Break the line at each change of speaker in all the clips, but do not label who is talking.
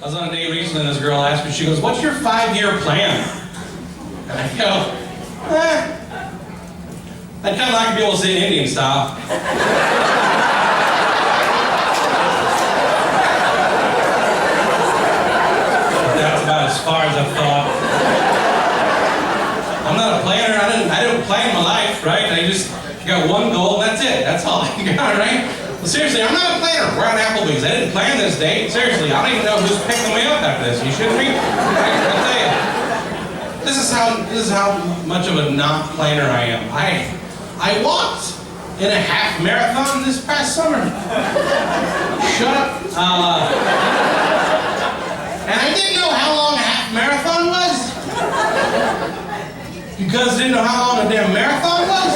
I was on a date recently and this girl asked me, she goes, "What's your 5-year plan?" And I go, I'd kind of like to be able to say it Indian style. That's about as far as I've thought. I'm not a planner. I don't plan my life, right? I just got one goal and that's it. That's all I got, right? Well, seriously, I'm not a planner. We're on Applebee's. I didn't plan this date. Seriously, I don't even know who's picking me up after this. You shouldn't be. I'll tell you. This is how much of a not planner I am. I walked in a half marathon this past summer. Shut up. And I didn't know how long a half marathon was. Because I didn't know how long a damn marathon was.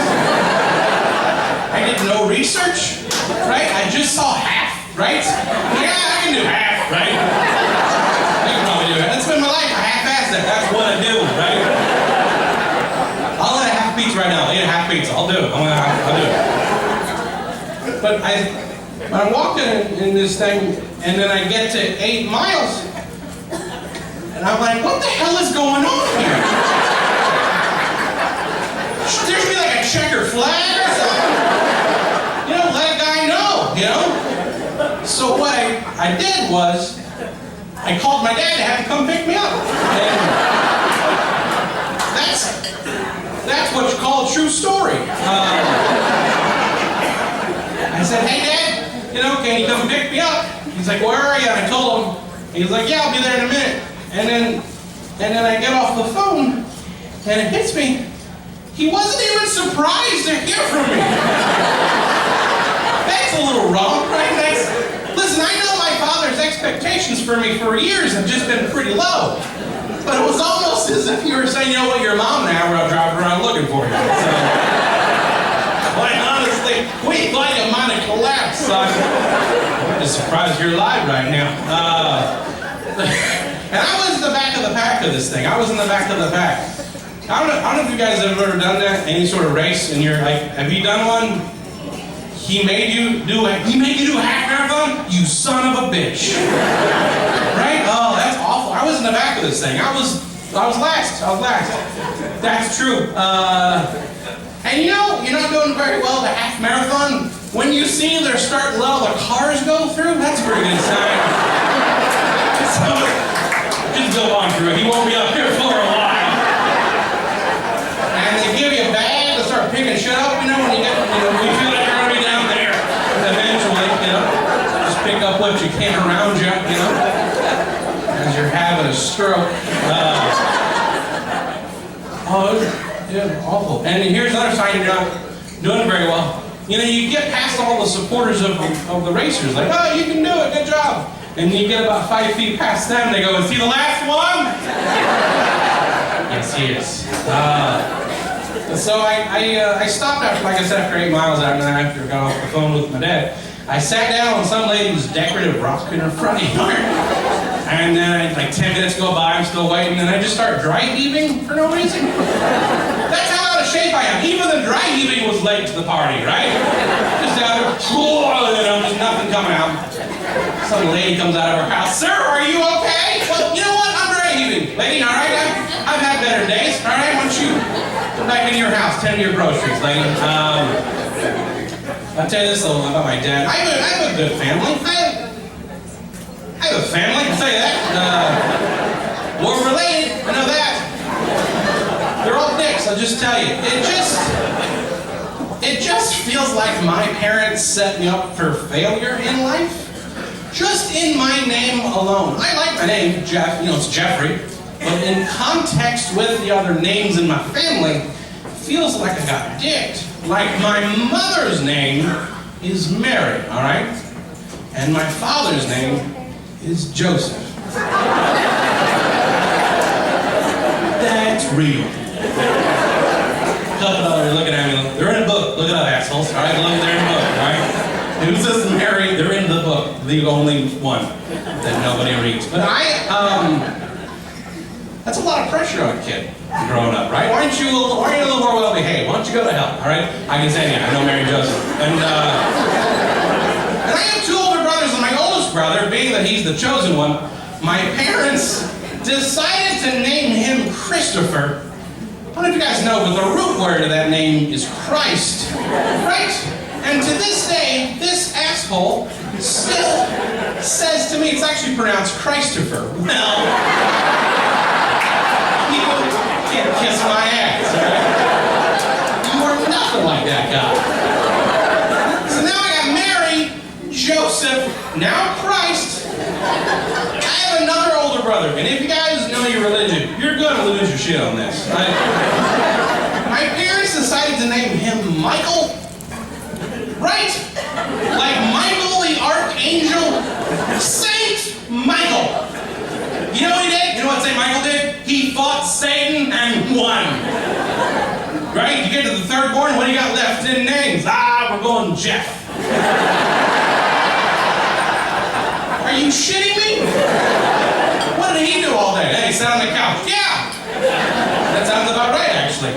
I did no research, right? I just saw half, right? Yeah, I can do half, right? I can probably do it. That's been my life. I half-ass that. That's what I do, right? I'll eat a half pizza right now. I'll eat a half pizza. I'll do it. I'll do it. But I'm walking in this thing, and then I get to 8 miles, and I'm like, what the hell is going on here? There should be like a checker flag or something. You know, let a guy know, you know? So what I did was, I called my dad to have him come pick me up. And that's what you call a true story. I said, "Hey Dad, you know, can you come pick me up?" He's like, "Where are you?" And I told him. He's like, "Yeah, I'll be there in a minute." And then I get off the phone, and it hits me. He wasn't even surprised to hear from me. That's a little wrong, right? Listen, I know my father's expectations for me for years have just been pretty low. But it was almost as if you were saying, "You know what, your mom and I were out driving around looking for you." So, quite honestly, we thought you might have collapsed, son. I'm just surprised you're alive right now. And I was in the back of the pack of this thing. I was in the back of the pack. I don't know if you guys have ever done that, any sort of race, and you're like, have you done one? He made you do a half marathon? You son of a bitch. Right? Oh, that's awful. I was in the back of this thing. I was last. That's true. And you know, you're not doing very well at a half marathon. When you see they're starting to let all the cars go through, that's a pretty good sign. So, just go on through it. He won't be up here for a while. And they give you a bag to start picking shit up, you know, when you feel like you're gonna be down there eventually, you know. Just pick up what you can around you, you know, as you're having a stroke. Awful. And here's another sign you're not doing very well. You know, you get past all the supporters of the racers, like, "Oh, you can do it, good job." And you get about 5 feet past them, they go, "Is he the last one?" Yes, he is. So I stopped after, like I said, after 8 miles out, and then after I got off the phone with my dad, I sat down on some lady's decorative rock in her front yard. And then like 10 minutes go by, I'm still waiting, and I just start dry heaving for no reason. That's how out of shape I am. Even the dry heaving was late to the party, right? Just out there, just nothing coming out. Some lady comes out of her house, "Sir, are you okay?" "Well, you know what? I'm dry heaving." "Lady, all right, I've had better days. All right, why don't you come back into your house, tend to your groceries, lady." I'll tell you this a little about my dad. I have a good family. I have a family, I'll tell you that. We're related, I know that. They're all dicks, I'll just tell you. It just feels like my parents set me up for failure in life. Just in my name alone. I like my name, Jeff, you know, it's Jeffrey. But in context with the other names in my family, it feels like I got dicked. Like my mother's name is Mary, all right? And my father's name is Joseph. That's real. Couple others looking at me, they're in a book. Look it up, assholes. All right, look, they're in a book, all right? Who's this Mary? They're in the book. The only one that nobody reads. But that's a lot of pressure on a kid growing up, right? Why aren't you a little more well behaved? Why don't you go to hell, all right? I can say, yeah, I know Mary and Joseph. And I have 2 older brothers, and my oldest brother, being that he's the chosen one, my parents decided to name him Christopher. I don't know if you guys know, but the root word of that name is Christ, right? And to this day, this asshole still says to me, it's actually pronounced Christopher. Well, people can't kiss my ass, right? You are nothing like that guy. So now I got Mary, Joseph, now Christ. I have another older brother, and if you guys know your religion, you're gonna lose your shit on this. My parents decided to name him Michael. Right? Like Michael the Archangel, Saint Michael. You know what he did? You know what Saint Michael did? He fought Satan and won. Right? You get to the third born, what do you got left in names? We're going Jeff. Are you shitting me? What did he do all day? Hey, sat on the couch. Yeah! That sounds about right, actually.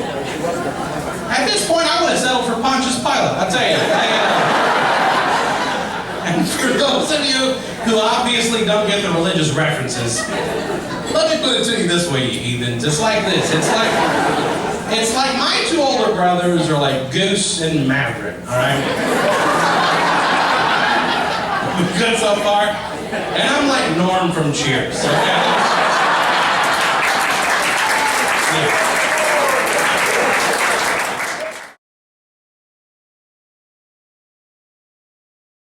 At this point, I would have settled for Pontius Pilate, I'll tell you. And for those of you who obviously don't get the religious references, let me put it to you this way, you heathen. Just like this. It's like my two older brothers are like Goose and Maverick, all right? Good so far? And I'm like Norm from Cheers, okay?